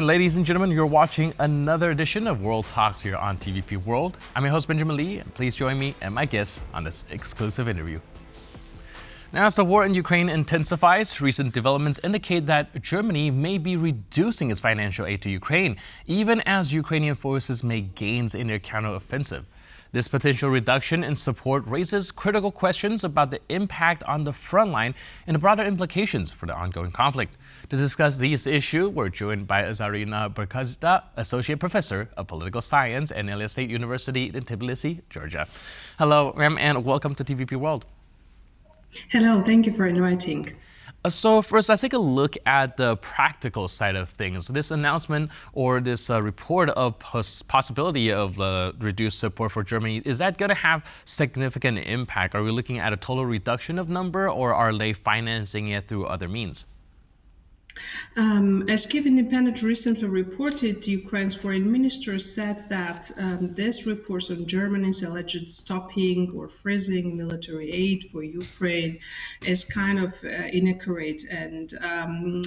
ladies and gentlemen, you're watching another edition of World Talks here on TVP World. I'm your host, Benjamin Lee, and please join me and my guests on this exclusive interview. Now, as the war in Ukraine intensifies, recent developments indicate that Germany may be reducing its financial aid to Ukraine, even as Ukrainian forces make gains in their counteroffensive. This potential reduction in support raises critical questions about the impact on the front line and the broader implications for the ongoing conflict. To discuss these issues, we're joined by Zarina Burkadze, Associate Professor of Political Science at Elias State University in Tbilisi, Georgia. Hello, ma'am, and welcome to TVP World. Hello, thank you for inviting. So first, let's take a look at the practical side of things. This announcement or this report of possibility of reduced support for Germany, is that going to have significant impact? Are we looking at a total reduction of number, or are they financing it through other means? As Kiev Independent recently reported, Ukraine's foreign minister said that this report on Germany's alleged stopping or freezing military aid for Ukraine is kind of inaccurate and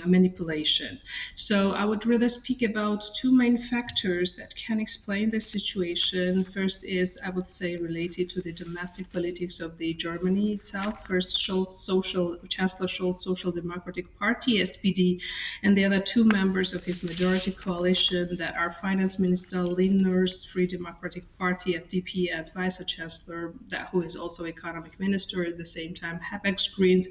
manipulation. So I would rather speak about two main factors that can explain the situation. First is, I would say, related to the domestic politics of the Germany itself. First, Chancellor Scholz Social Democratic Party, SPD, and the other two members of his majority coalition that are Finance Minister Lindner's Free Democratic Party, FDP, and Vice Chancellor, who is also Economic Minister at the same time, Habeck's Greens,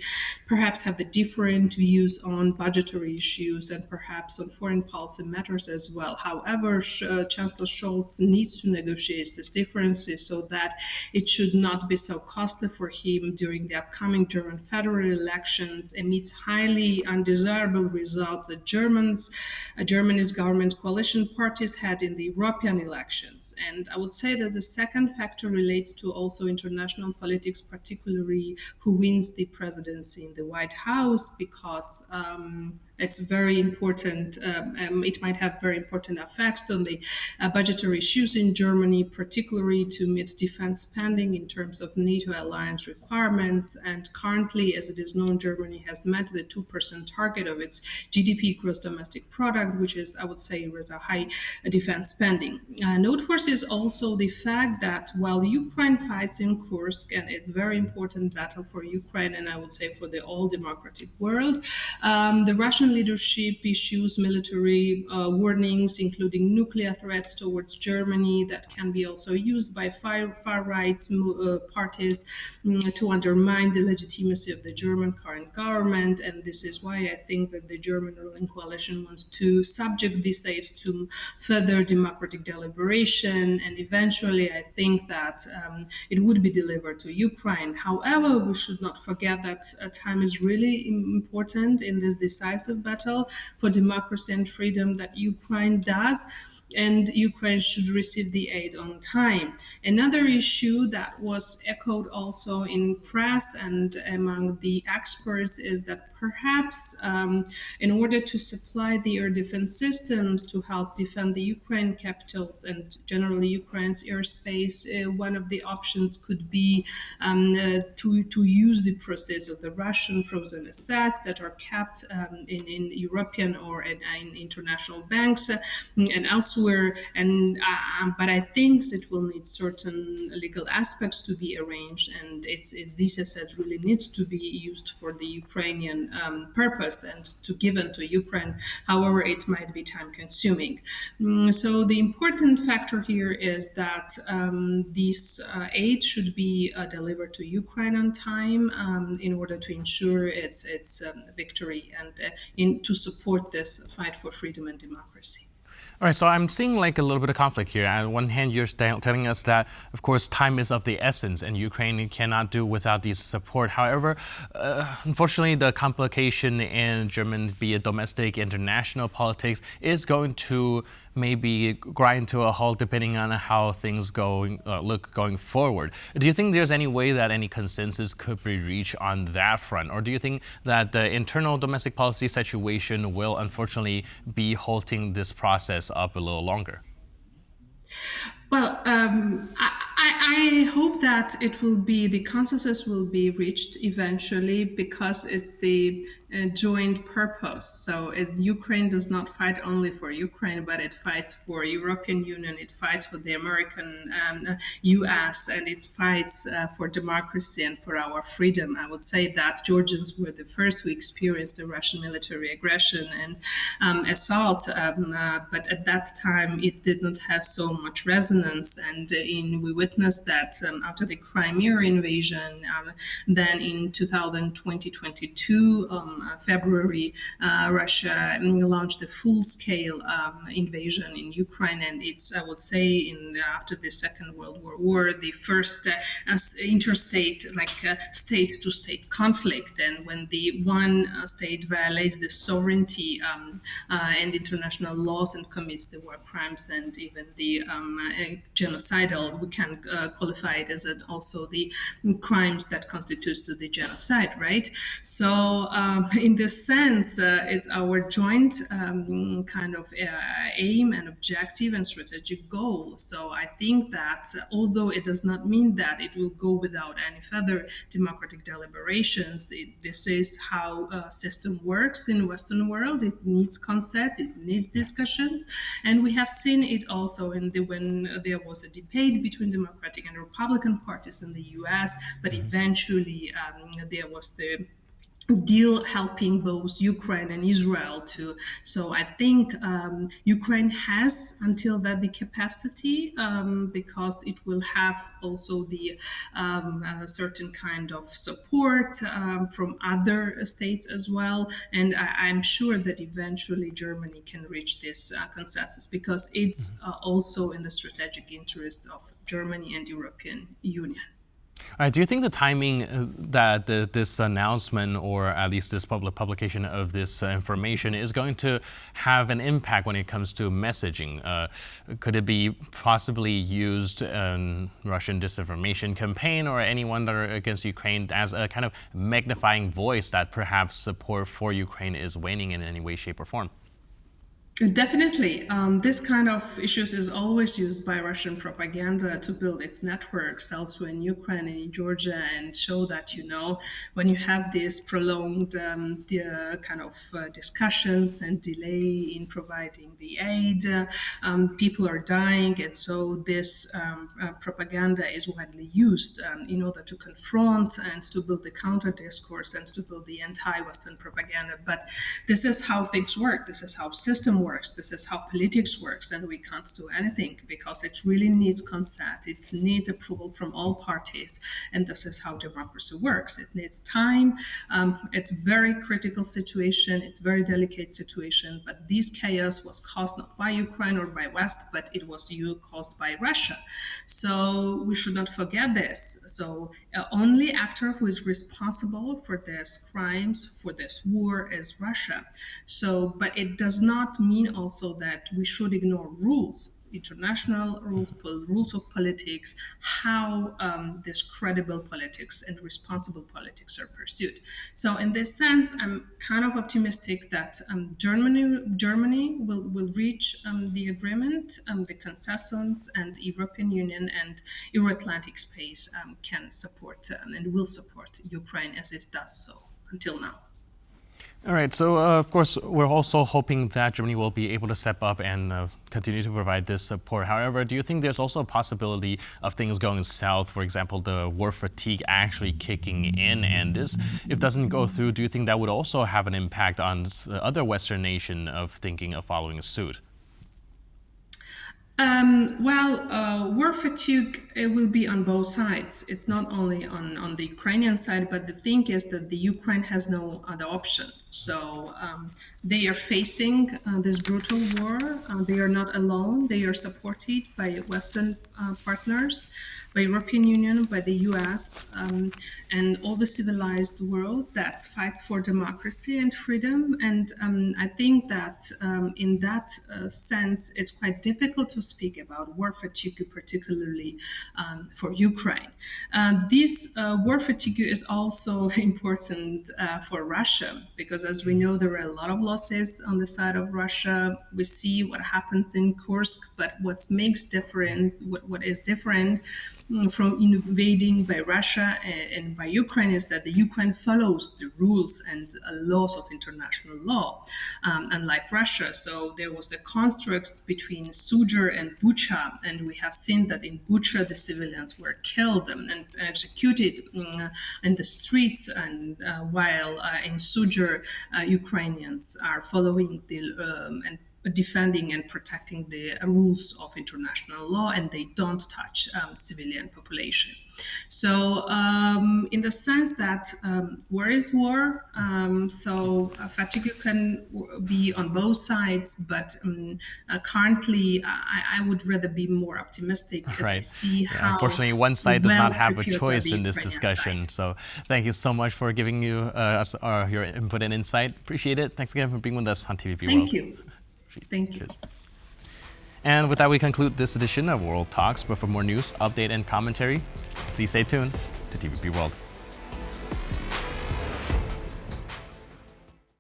perhaps have the different views on budgetary issues and perhaps on foreign policy matters as well. However, Chancellor Scholz needs to negotiate these differences so that it should not be so costly for him during the upcoming German federal elections amidst highly undesirable results that Germany's government coalition parties had in the European elections. And I would say that the second factor relates to also international politics, particularly who wins the presidency in the White House, because it's very important. It might have very important effects on the budgetary issues in Germany, particularly to meet defense spending in terms of NATO alliance requirements. And currently, as it is known, Germany has met the 2% target of its GDP, gross domestic product, which is, I would say, rather high defense spending. Noteworthy is also the fact that while Ukraine fights in Kursk, and it's a very important battle for Ukraine, and I would say for the all democratic world, the Russian leadership issues military warnings, including nuclear threats towards Germany that can be also used by far-right parties to undermine the legitimacy of the German current government. And this is why I think that the German ruling coalition wants to subject this aid to further democratic deliberation. And eventually, I think that it would be delivered to Ukraine. However, we should not forget that time is really important in this decisive battle for democracy and freedom that Ukraine does, and Ukraine should receive the aid on time. Another issue that was echoed also in press and among the experts is that perhaps in order to supply the air defense systems to help defend the Ukraine capitals and generally Ukraine's airspace, one of the options could be to use the proceeds of the Russian frozen assets that are kept in European or in international banks and elsewhere. And but I think it will need certain legal aspects to be arranged, and these assets really needs to be used for the Ukrainian purpose and to given to Ukraine. However, it might be time consuming. So the important factor here is that this aid should be delivered to Ukraine on time in order to ensure its victory and to support this fight for freedom and democracy. All right, so I'm seeing like a little bit of conflict here. On one hand, you're telling us that, of course, time is of the essence and Ukraine cannot do without this support. However, unfortunately, the complication in German, be it domestic, international politics, is going to maybe grind to a halt depending on how things look going forward. Do you think there's any way that any consensus could be reached on that front? Or do you think that the internal domestic policy situation will unfortunately be halting this process up a little longer? Well, I hope that the consensus will be reached eventually, because it's the joint purpose. So Ukraine does not fight only for Ukraine, but it fights for European Union, it fights for the American US, and it fights for democracy and for our freedom. I would say that Georgians were the first who experienced the Russian military aggression and assault, but at that time it did not have so much resonance. And we witnessed that after the Crimea invasion, then in 2022, February, Russia launched a full-scale invasion in Ukraine, and it's, I would say, after the Second World War, the first interstate, state-to-state conflict. And when the one state violates the sovereignty and international laws and commits the war crimes and even the genocidal, we can qualify it as also the crimes that constitutes to the genocide, right? So in this sense, it's our joint kind of aim and objective and strategic goal. So I think that although it does not mean that it will go without any further democratic deliberations, this is how a system works in Western world. It needs consent, it needs discussions, and we have seen it also when there was a debate between Democratic and Republican parties in the U.S., but eventually there was the deal helping both Ukraine and Israel too. So I think Ukraine has until that the capacity because it will have also the certain kind of support from other states as well. And I'm sure that eventually Germany can reach this consensus because it's also in the strategic interest of Germany and European Union. Do you think the timing that this announcement, or at least this public publication of this information, is going to have an impact when it comes to messaging? Could it be possibly used in Russian disinformation campaign or anyone that are against Ukraine as a kind of magnifying voice that perhaps support for Ukraine is waning in any way, shape, or form? Definitely. This kind of issues is always used by Russian propaganda to build its networks elsewhere in Ukraine and in Georgia and show that, when you have this prolonged kind of discussions and delay in providing the aid, people are dying. And so this propaganda is widely used in order to confront and to build the counter discourse and to build the anti-Western propaganda. But this is how things work. This is how system works. This is how politics works, and we can't do anything because it really needs consent. It needs approval from all parties, and this is how democracy works. It needs time. It's a very critical situation. It's a very delicate situation, but this chaos was caused not by Ukraine or by West, but it was caused by Russia. So we should not forget this. So only actor who is responsible for these crimes, for this war, is Russia. So, but it does not mean also that we should ignore rules, international rules, rules of politics, how this credible politics and responsible politics are pursued. So in this sense, I'm kind of optimistic that Germany will reach the agreement, the consensus, and European Union and Euro-Atlantic space can support and will support Ukraine as it does so until now. All right, so of course, we're also hoping that Germany will be able to step up and continue to provide this support. However, do you think there's also a possibility of things going south, for example, the war fatigue actually kicking in? And this, if doesn't go through, do you think that would also have an impact on other Western nation of thinking of following suit? War fatigue, it will be on both sides. It's not only on the Ukrainian side, but the thing is that the Ukraine has no other option. So they are facing this brutal war. They are not alone. They are supported by Western partners, by European Union, by the US, and all the civilized world that fights for democracy and freedom. And I think that in that sense, it's quite difficult to speak about war fatigue, particularly for Ukraine. This war fatigue is also important for Russia, because because as we know, there are a lot of losses on the side of Russia. We see what happens in Kursk, but what is different from invading by Russia and by Ukraine is that the Ukraine follows the rules and laws of international law, unlike Russia. So there was the construct between Sudzha and Bucha, and we have seen that in Bucha the civilians were killed and executed in the streets, and while in Sudzha Ukrainians are following the and defending and protecting the rules of international law, and they don't touch civilian population. So in the sense that war is war, so fatigue can be on both sides, but currently I would rather be more optimistic as I see how unfortunately, one side does not have a choice in this Ukrainian discussion. side. So thank you so much for giving us your input and insight. Appreciate it. Thanks again for being with us on TVP World. Thank you. Thank you. Cheers. And with that, we conclude this edition of World Talks. But for more news, update, and commentary, please stay tuned to TVP World.